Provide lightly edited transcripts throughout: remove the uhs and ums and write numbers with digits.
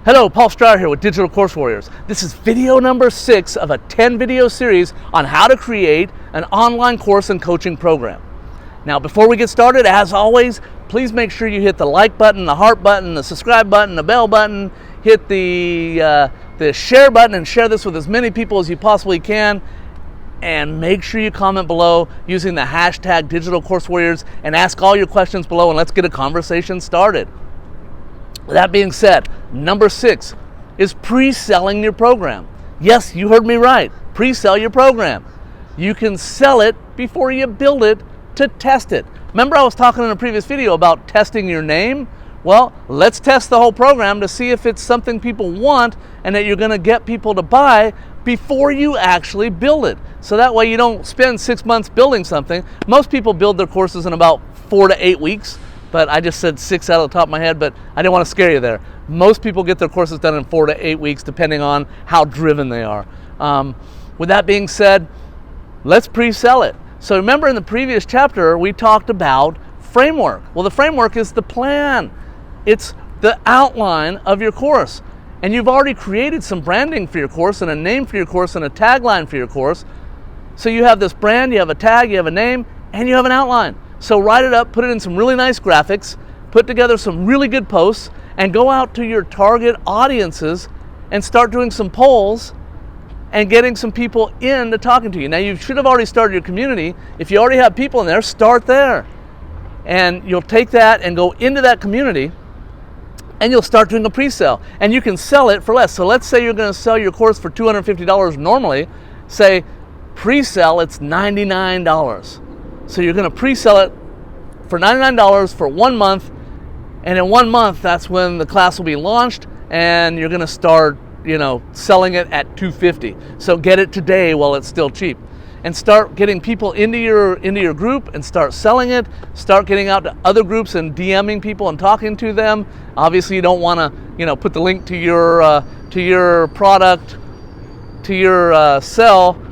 Hello, Paul Strauer here with Digital Course Warriors. This is video number 6 of a 10-video series on how to create an online course and coaching program. Now, before we get started, as always, please make sure you hit the like button, the heart button, the subscribe button, the bell button, hit the share button and share this with as many people as you possibly can. And make sure you comment below using the hashtag Digital Course Warriors and ask all your questions below, and let's get a conversation started. With that being said, number 6 is pre-selling your program. Yes, you heard me right. Pre-sell your program. You can sell it before you build it to test it. Remember I was talking in a previous video about testing your name? Well, let's test the whole program to see if it's something people want and that you're going to get people to buy before you actually build it. So that way you don't spend 6 months building something. Most people build their courses in about 4 to 8 weeks. But I just said 6 out of the top of my head, but I didn't want to scare you there. Most people get their courses done in 4 to 8 weeks, depending on how driven they are. With that being said, let's pre-sell it. So remember in the previous chapter, we talked about framework. Well, the framework is the plan. It's the outline of your course. And you've already created some branding for your course and a name for your course and a tagline for your course. So you have this brand, you have a tag, you have a name, and you have an outline. So write it up, put it in some really nice graphics, put together some really good posts, and go out to your target audiences and start doing some polls and getting some people into talking to you. Now, you should have already started your community. If you already have people in there, start there. And you'll take that and go into that community, and you'll start doing a pre-sale. And you can sell it for less. So let's say you're going to sell your course for $250 normally. Say, pre-sale, it's $99. So you're going to pre-sell it for $99 for 1 month, and in 1 month, that's when the class will be launched, and you're going to start, selling it at $250. So get it today while it's still cheap, and start getting people into your group and start selling it. Start getting out to other groups and DMing people and talking to them. Obviously, you don't want to, put the link to your product, to your sell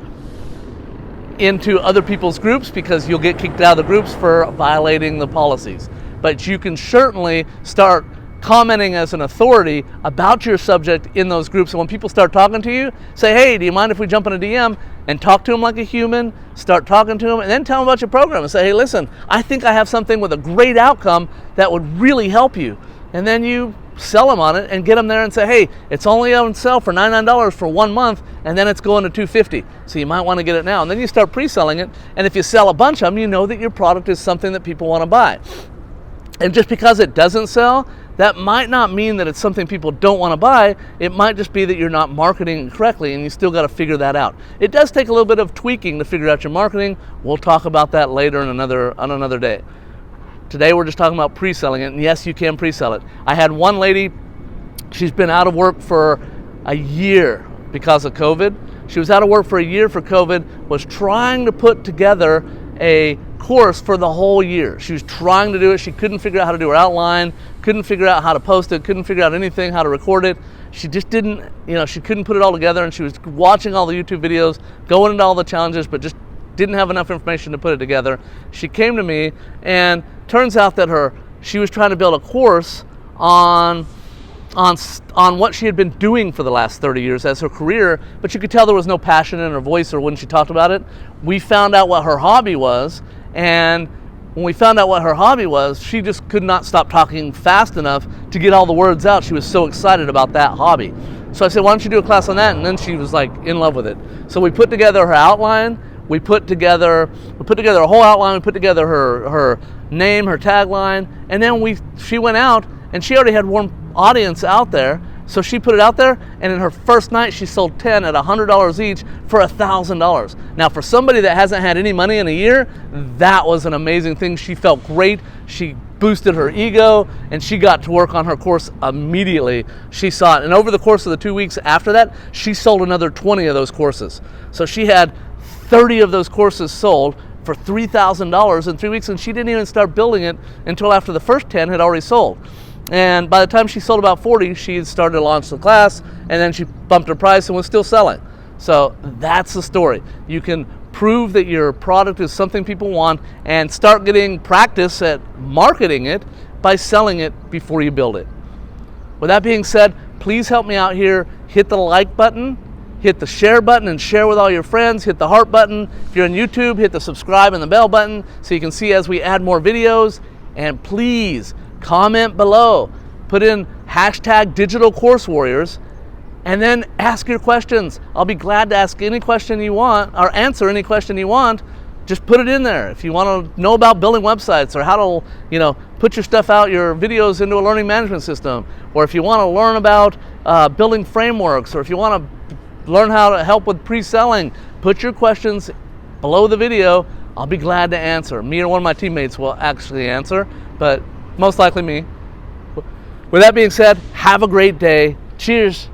into other people's groups, because you'll get kicked out of the groups for violating the policies. But you can certainly start commenting as an authority about your subject in those groups. And when people start talking to you, say, hey, do you mind if we jump in a DM and talk to them like a human, start talking to them, and then tell them about your program and say, hey, listen, I think I have something with a great outcome that would really help you. And then you sell them on it and get them there and say, hey, it's only on sale for $99 for 1 month, and then it's going to $250. So you might want to get it now. And then you start pre-selling it, and if you sell a bunch of them, you know that your product is something that people want to buy. And just because it doesn't sell, that might not mean that it's something people don't want to buy. It might just be that you're not marketing correctly, and you still got to figure that out. It does take a little bit of tweaking to figure out your marketing. We'll talk about that later on another day. Today we're just talking about pre-selling it, and yes, you can pre-sell it. I had one lady, she's been out of work for a year because of COVID. She was out of work for a year for COVID, was trying to put together a course for the whole year. She was trying to do it. She couldn't figure out how to do her outline, couldn't figure out how to post it, couldn't figure out anything, how to record it. She just didn't, she couldn't put it all together, and she was watching all the YouTube videos, going into all the challenges, but just didn't have enough information to put it together. She came to me, and turns out that she was trying to build a course on what she had been doing for the last 30 years as her career, but you could tell there was no passion in her voice or when she talked about it. We found out what her hobby was, and when we found out what her hobby was, she just could not stop talking fast enough to get all the words out. She was so excited about that hobby. So I said, why don't you do a class on that? And then she was like in love with it. So we put together her outline. We put together a whole outline. We put together her name, her tagline, and then she went out, and she already had warm audience out there. So she put it out there, and in her first night, she sold 10 at $100 each for $1,000. Now, for somebody that hasn't had any money in a year, that was an amazing thing. She felt great. She boosted her ego, and she got to work on her course immediately. She saw it, and over the course of the 2 weeks after that, she sold another 20 of those courses. So she had 30 of those courses sold for $3,000 in 3 weeks, and she didn't even start building it until after the first 10 had already sold. And by the time she sold about 40, she had started to launch the class, and then she bumped her price and was still selling. So that's the story. You can prove that your product is something people want and start getting practice at marketing it by selling it before you build it. With that being said, please help me out here. Hit the like button, hit the share button and share with all your friends, hit the heart button. If you're on YouTube, hit the subscribe and the bell button so you can see as we add more videos. And please comment below, put in hashtag Digital Course Warriors, and then ask your questions. I'll be glad to ask any question you want or answer any question you want. Just put it in there. If you want to know about building websites or how to, put your stuff out, your videos into a learning management system, or if you want to learn about building frameworks, or if you want to learn how to help with pre-selling, put your questions below the video. I'll be glad to answer. Me or one of my teammates will actually answer, but most likely me. With that being said, have a great day. Cheers.